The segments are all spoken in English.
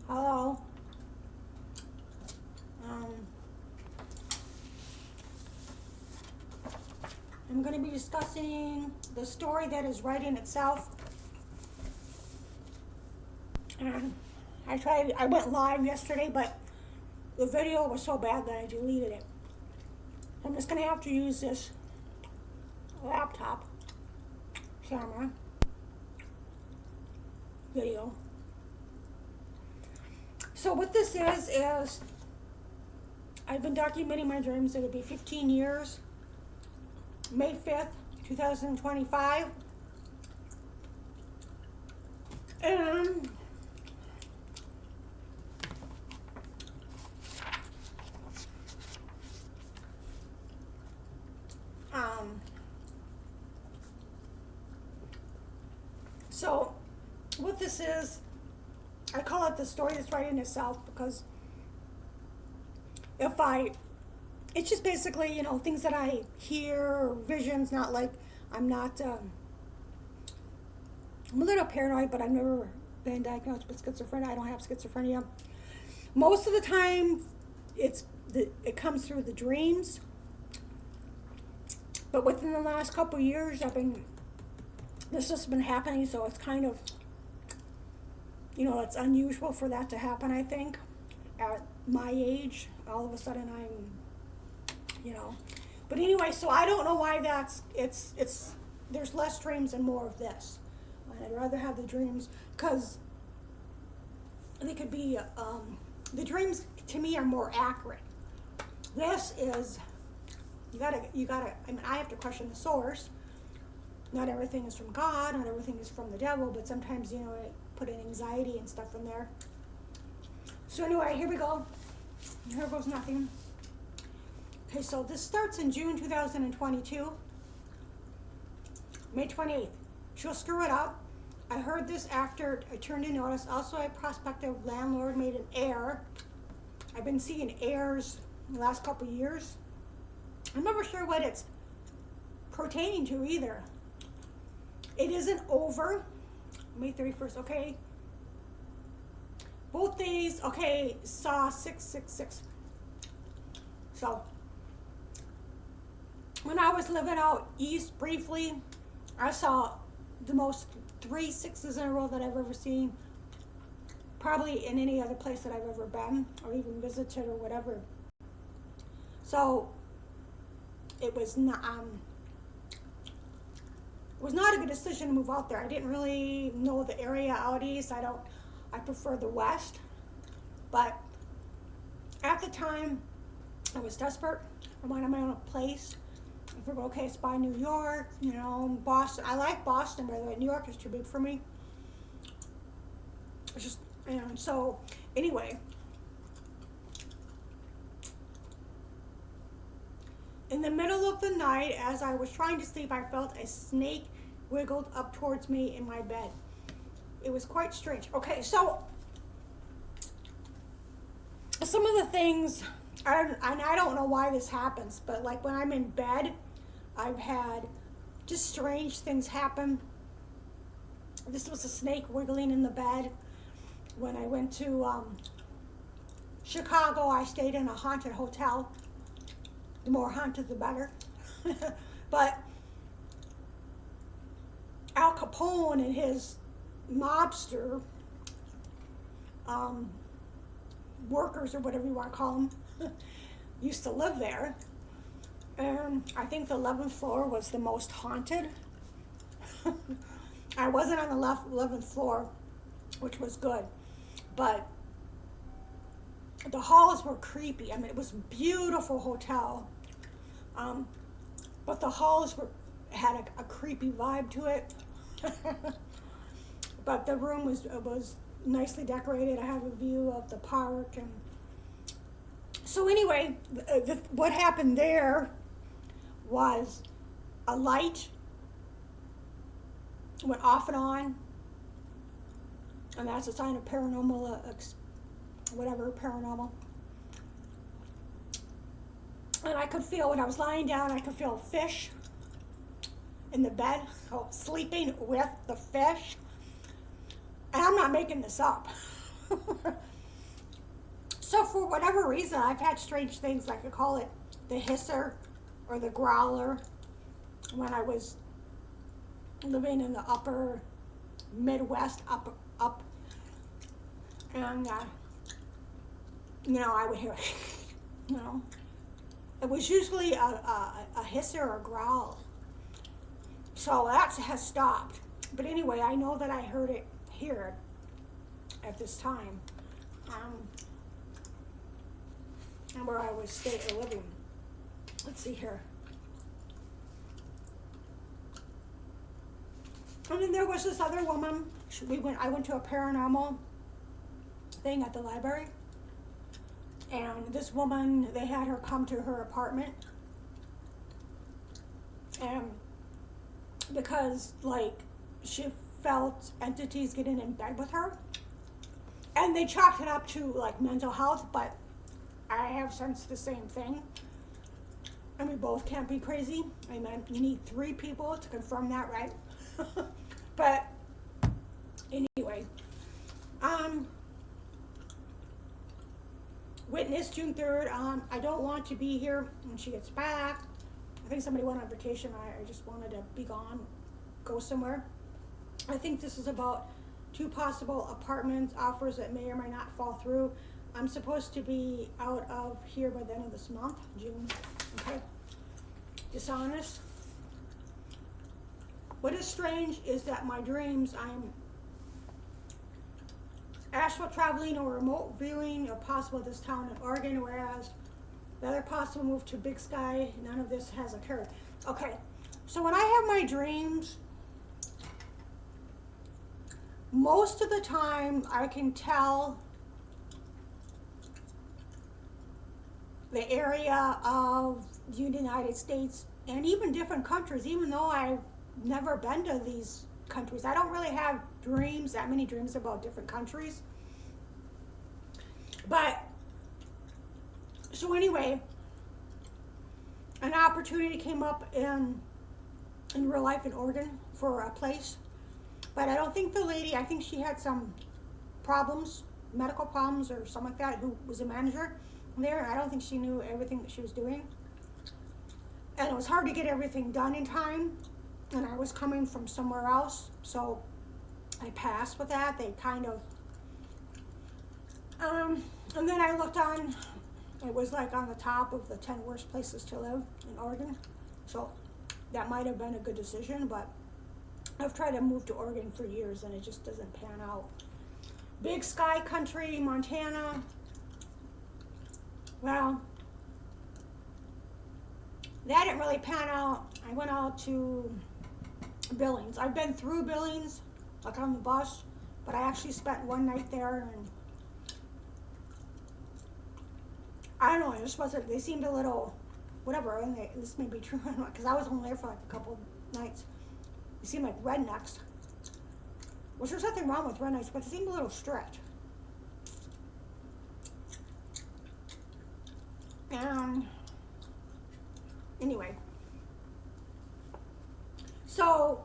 Hello. Um, I'm going to be discussing the story that is writing itself. And I went live yesterday, but the video was so bad that I deleted it. I'm just going to have to use this laptop camera video. So what this is I've been documenting my dreams. It'll be 15 years, May 5th, 2025. And so what this is, I call it the story that's writing itself because it's just basically, things that I hear or visions, not like, I'm a little paranoid, but I've never been diagnosed with schizophrenia. I don't have schizophrenia. Most of the time, it comes through the dreams. But within the last couple of years, this has been happening, so it's kind of, it's unusual for that to happen, I think. At my age, all of a sudden But anyway, so I don't know why there's less dreams and more of this. And I'd rather have the dreams, because they could be, the dreams to me are more accurate. This is, I have to question the source. Not everything is from God, not everything is from the devil, but sometimes, I put in anxiety and stuff in there. So anyway, here we go. Here goes nothing. Okay, so this starts in June 2022, May 28th. She'll screw it up. I heard this after I turned in notice. Also, a prospective landlord made an error. I've been seeing errors the last couple of years. I'm never sure what it's pertaining to either. It isn't over. May 31st, okay. Both days, okay, saw 666. So, when I was living out east briefly, I saw the most 3 6s in a row that I've ever seen. Probably in any other place that I've ever been or even visited or whatever. So, it was not a good decision to move out there. I didn't really know the area out east. I prefer the west. But at the time, I was desperate. I wanted my own place. I figured, okay, it's by New York, Boston. I like Boston, by the way. New York is too big for me. It's just, so anyway. In the middle of the night, as I was trying to sleep, I felt a snake wiggled up towards me in my bed. It was quite strange. Okay, so some of the things, I don't know why this happens, but like when I'm in bed, I've had just strange things happen. This was a snake wiggling in the bed. When I went to Chicago, I stayed in a haunted hotel. The more haunted, the better. But Al Capone and his mobster workers, or whatever you want to call them, used to live there. And I think the 11th floor was the most haunted. I wasn't on the 11th floor, which was good. But the halls were creepy. I mean, it was a beautiful hotel. But the halls had a creepy vibe to it. But the room was nicely decorated. I have a view of the park. And so anyway, what happened there was a light went off and on. And that's a sign of paranormal, paranormal. And I could feel, when I was lying down, I could feel fish in the bed, sleeping with the fish. And I'm not making this up. So for whatever reason, I've had strange things. I could call it the hisser or the growler when I was living in the upper Midwest, up, and I would hear, you know, it was usually a hisser or a growl. So that has stopped. But anyway, I know that I heard it here at this time, and where I was living. Let's see here. And then there was this other woman. I went to a paranormal thing at the library, and this woman, they had her come to her apartment, and because like she felt entities getting in bed with her, and they chalked it up to like mental health, but I have sensed the same thing. And we both can't be crazy. I mean, you need 3 people to confirm that, right? But anyway, witness June 3rd. I don't want to be here when she gets back. I think somebody went on vacation. I just wanted to be gone, go somewhere. I think this is about 2 possible apartment offers that may or may not fall through. I'm supposed to be out of here by the end of this month, June. Okay. Dishonest. What is strange is that my dreams, I'm astral traveling or remote viewing are possible at this town in Oregon, whereas the other possible move to Big Sky, none of this has occurred. Okay, so when I have my dreams, most of the time I can tell the area of the United States and even different countries, even though I've never been to these countries. I don't really have that many dreams about different countries. But, so anyway, an opportunity came up in real life in Oregon for a place. But I don't think the lady, I think she had some problems, medical problems or something like that, who was a manager there. And I don't think she knew everything that she was doing. And it was hard to get everything done in time. And I was coming from somewhere else. So I passed with that. They kind of, and then I looked on, it was like on the top of the 10 worst places to live in Oregon. So that might have been a good decision, but I've tried to move to Oregon for years and it just doesn't pan out. Big Sky Country, Montana. Well, that didn't really pan out. I went out to Billings. I've been through Billings, like on the bus, but I actually spent one night there, and I don't know, it just wasn't, they seemed a little, whatever, and this may be true, because I was only there for like a couple nights. They seemed like rednecks, which there's nothing wrong with rednecks, but they seemed a little strict. And anyway, so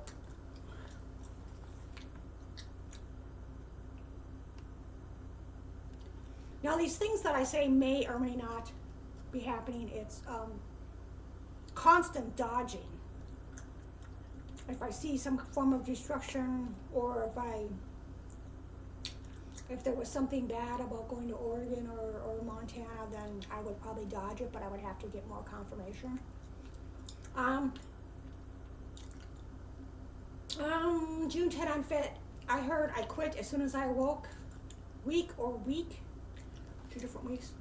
now these things that I say may or may not be happening, it's constant dodging. If I see some form of destruction, or if there was something bad about going to Oregon or Montana, then I would probably dodge it, but I would have to get more confirmation. June 10 unfit. I heard I quit as soon as I awoke. Week, 2 different weeks.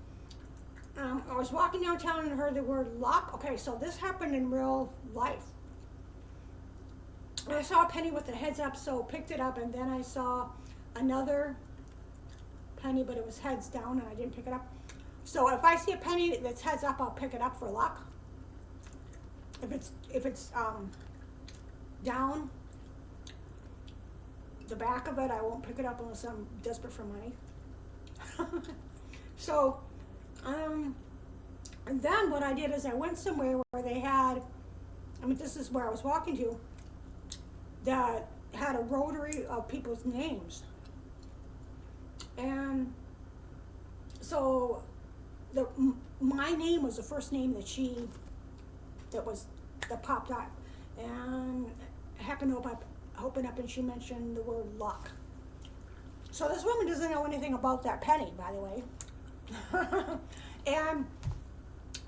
I was walking downtown and heard the word luck. Okay, so this happened in real life. I saw a penny with the heads up, so picked it up, and then I saw another penny, but it was heads down, and I didn't pick it up. So if I see a penny that's heads up, I'll pick it up for luck. If it's down, the back of it, I won't pick it up unless I'm desperate for money. So, and then what I did is I went somewhere where they had, this is where I was walking to, that had a rotary of people's names. And so my name was the first name that popped up, and I happened to open up and she mentioned the word luck. So this woman doesn't know anything about that penny, by the way. And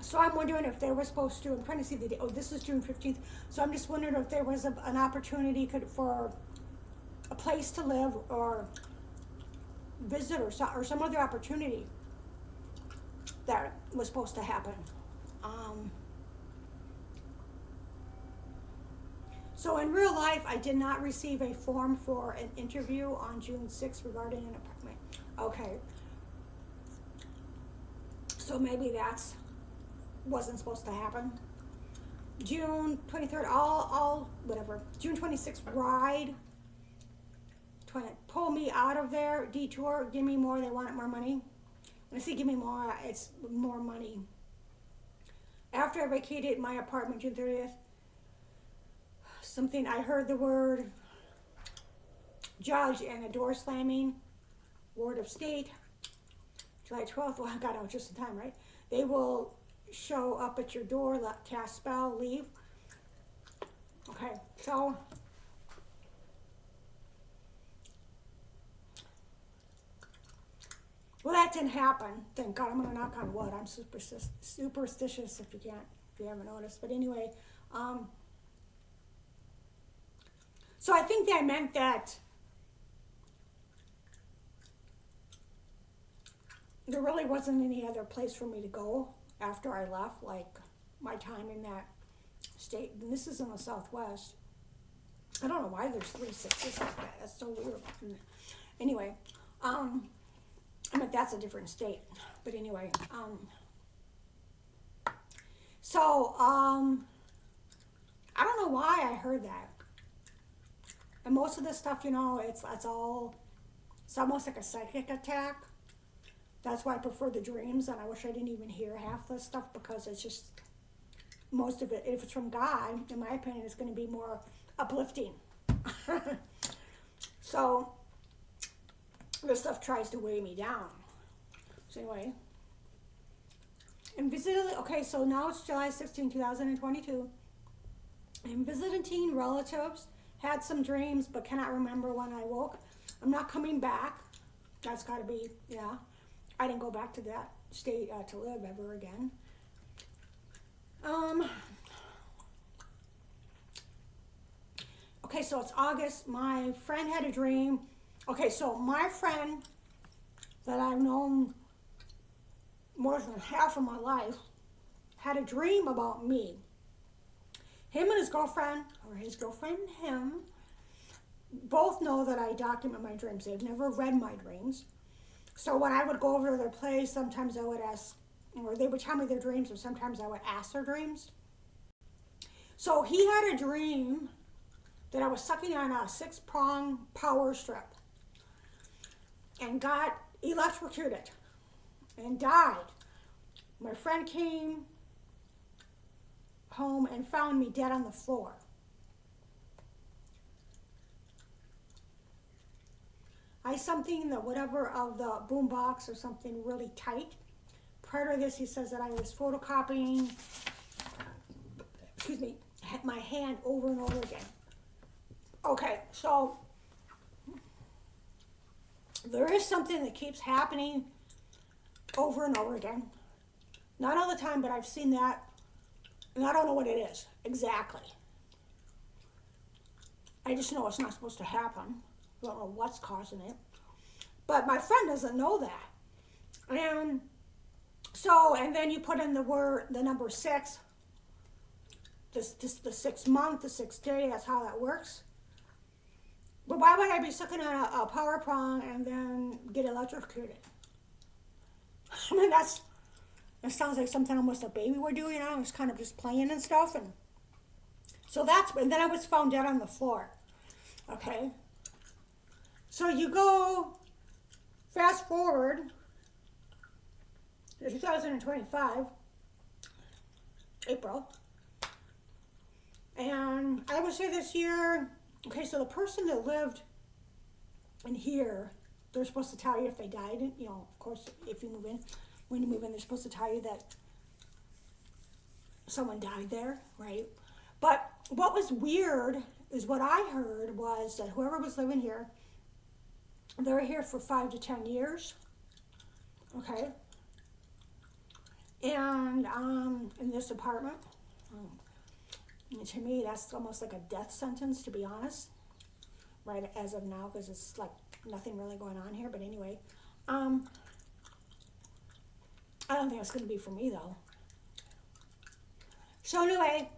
so I'm wondering if they were supposed to, I'm trying to see the date. Oh, this is June 15th. So I'm just wondering if there was an opportunity for a place to live or visit or some other opportunity that was supposed to happen. So in real life, I did not receive a form for an interview on June 6th regarding an apartment. Okay. So maybe that's wasn't supposed to happen. June 23rd, all whatever. June 26th, ride. Trying to pull me out of there. Detour, give me more. They wanted more money. When I say give me more, it's more money. After I vacated my apartment, June 30th, I heard the word judge and a door slamming. Ward of state. July 12th, well, I got out just in time, right? They will show up at your door, cast spell, leave. Okay, so well, that didn't happen. Thank God. I'm gonna knock on wood. I'm superstitious if you haven't noticed. But anyway, so I think that meant that there really wasn't any other place for me to go after I left, like my time in that state. And this is in the Southwest. I don't know why there's 3 6s like that. That's so weird. Anyway, I mean, that's a different state. But anyway, so, I don't know why I heard that. And most of this stuff, it's almost like a psychic attack. That's why I prefer the dreams, and I wish I didn't even hear half the stuff because it's just, most of it, if it's from God, in my opinion, it's going to be more uplifting. So, this stuff tries to weigh me down. So anyway, and so now it's July 16, 2022. I'm visiting relatives, had some dreams, but cannot remember when I woke. I'm not coming back. That's got to be, yeah. I didn't go back to that state to live ever again. Okay, so it's August. My friend had a dream. Okay, so my friend that I've known more than half of my life had a dream about me. Him and his girlfriend, or his girlfriend and him, both know that I document my dreams. They've never read my dreams. So when I would go over to their place, sometimes I would ask, or they would tell me their dreams, or sometimes I would ask their dreams. So he had a dream that I was sucking on a 6-prong power strip and got electrocuted and died. My friend came home and found me dead on the floor. Something that whatever of the boom box or something really tight. Prior to this, he says that I was photocopying, my hand over and over again. Okay, so there is something that keeps happening over and over again. Not all the time, but I've seen that, and I don't know what it is exactly. I just know it's not supposed to happen. I don't know what's causing it. But my friend doesn't know that. And then you put in the number 6, the 6th month, the 6th day, that's how that works. But why would I be sucking on a power prong and then get electrocuted? I mean, that sounds like something almost a baby would do, it's kind of just playing and stuff. And then I was found dead on the floor. Okay. So you go fast forward to 2025, April, and I would say this year, okay, so the person that lived in here they're supposed to tell you if they died. You know, of course, if you move in, when you move in, they're supposed to tell you that someone died there, right? But what was weird is what I heard was that whoever was living here, they were here for 5 to 10 years, okay? And in this apartment, and to me, that's almost like a death sentence, to be honest, right, as of now, because it's like nothing really going on here. But anyway, I don't think it's going to be for me, though. So anyway,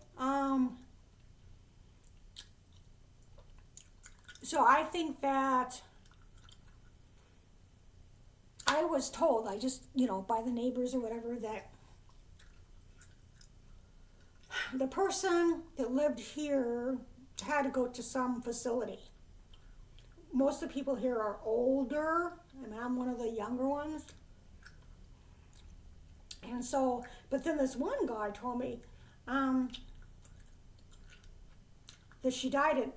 so I think that I was told, I just, you know, by the neighbors or whatever, that the person that lived here had to go to some facility. Most of the people here are older, and I'm one of the younger ones. And so, but then this one guy told me that she died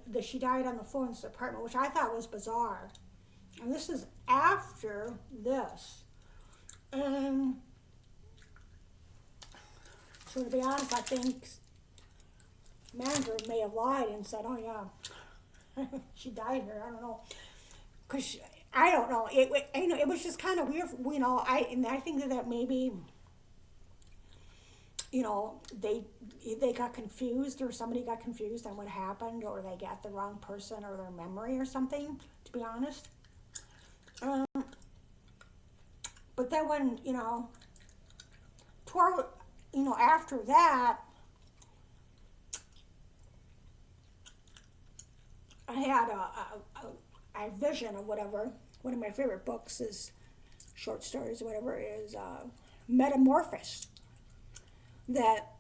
on the floor in this apartment, which I thought was bizarre. And this is after this. And so to be honest, I think the manager may have lied and said, oh yeah, she died here. I don't know. Because I don't know. It was just kind of weird. You know, I think that maybe, you know, they got confused, or somebody got confused on what happened, or they got the wrong person or their memory or something, to be honest. But then when, you know, after that, I had a vision of whatever. One of my favorite books is short stories or whatever, is Metamorphosis. That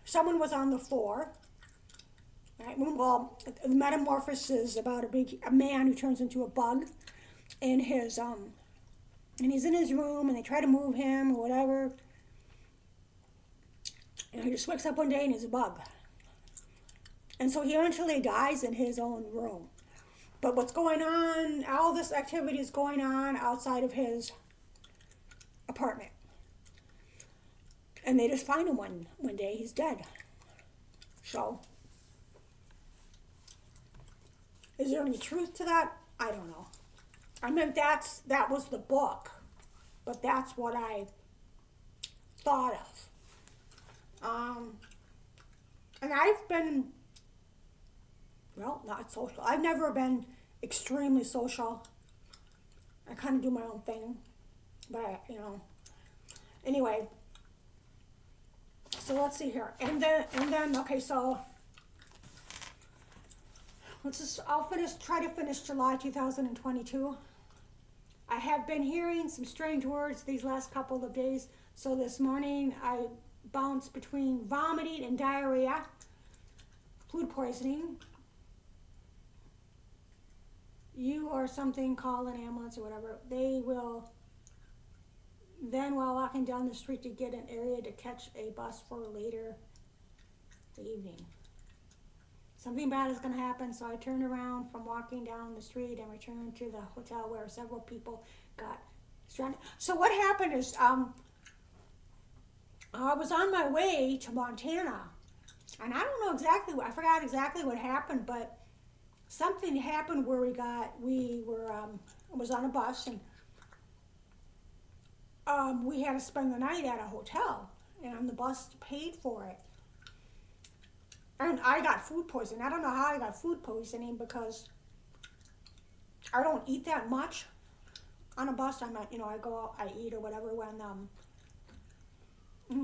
someone was on the floor, right? Well, the Metamorphosis is about a man who turns into a bug in his and he's in his room, and they try to move him or whatever, and he just wakes up one day and he's a bug, and so he eventually dies in his own room. But what's going on? All this activity is going on outside of his apartment. And they just find him one day, he's dead. So, is there any truth to that? I don't know. I mean, that was the book, but that's what I thought of. And I've been, well, not social. I've never been extremely social. I kind of do my own thing, but anyway. So let's see here, and then okay, so I'll try to finish July 2022. I have been hearing some strange words these last couple of days. So this morning I bounced between vomiting and diarrhea, food poisoning. You or something, call an ambulance or whatever. They will then, while walking down the street to get an area to catch a bus for later the evening. Something bad is going to happen, so I turned around from walking down the street and returned to the hotel where several people got stranded. So what happened is I was on my way to Montana, and I don't know exactly, I forgot exactly what happened, but something happened where I was on a bus, and we had to spend the night at a hotel, and the bus paid for it. And I got food poisoning. I don't know how I got food poisoning, because I don't eat that much on a bus. I go out, I eat or whatever when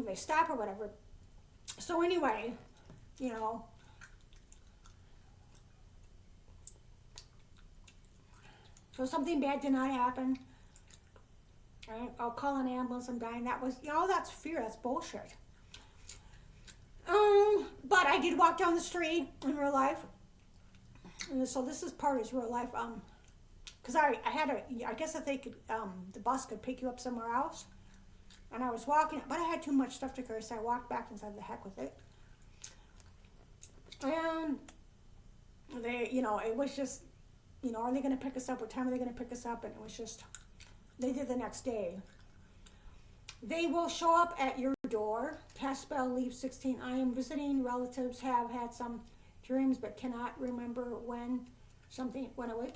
they stop or whatever. So anyway, so something bad did not happen. I'll call an ambulance, I'm dying. That was, that's fear, that's bullshit. But I did walk down the street in real life. And so this is part of real life. Because I guess if they could, the bus could pick you up somewhere else. And I was walking, but I had too much stuff to carry, so I walked back and said, the heck with it. And they, it was just, you know, are they going to pick us up? What time are they going to pick us up? And it was just, they did the next day. They will show up at your door. Past spell, leave 16. I am visiting relatives, have had some dreams, but cannot remember when something went away.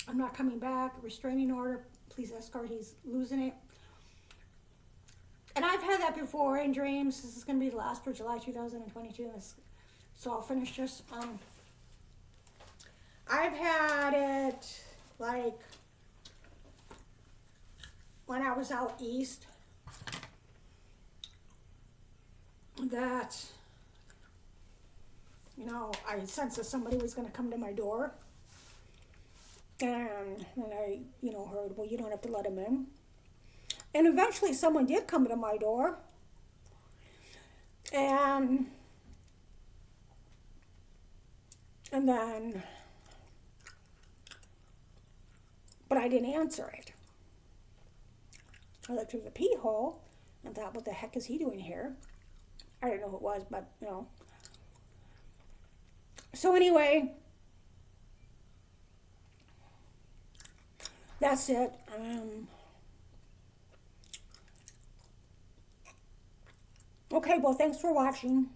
I'm not coming back. Restraining order. Please escort. He's losing it. And I've had that before in dreams. This is going to be the last for July 2022. So I'll finish this. I've had it like when I was out east, that, you know, I sensed that somebody was going to come to my door. And then I, you know, heard, well, you don't have to let him in. And eventually someone did come to my door. And then, but I didn't answer it. I looked through the pee hole and thought, what the heck is he doing here? I didn't know who it was, but, you know. So anyway, that's it. Okay, well, thanks for watching.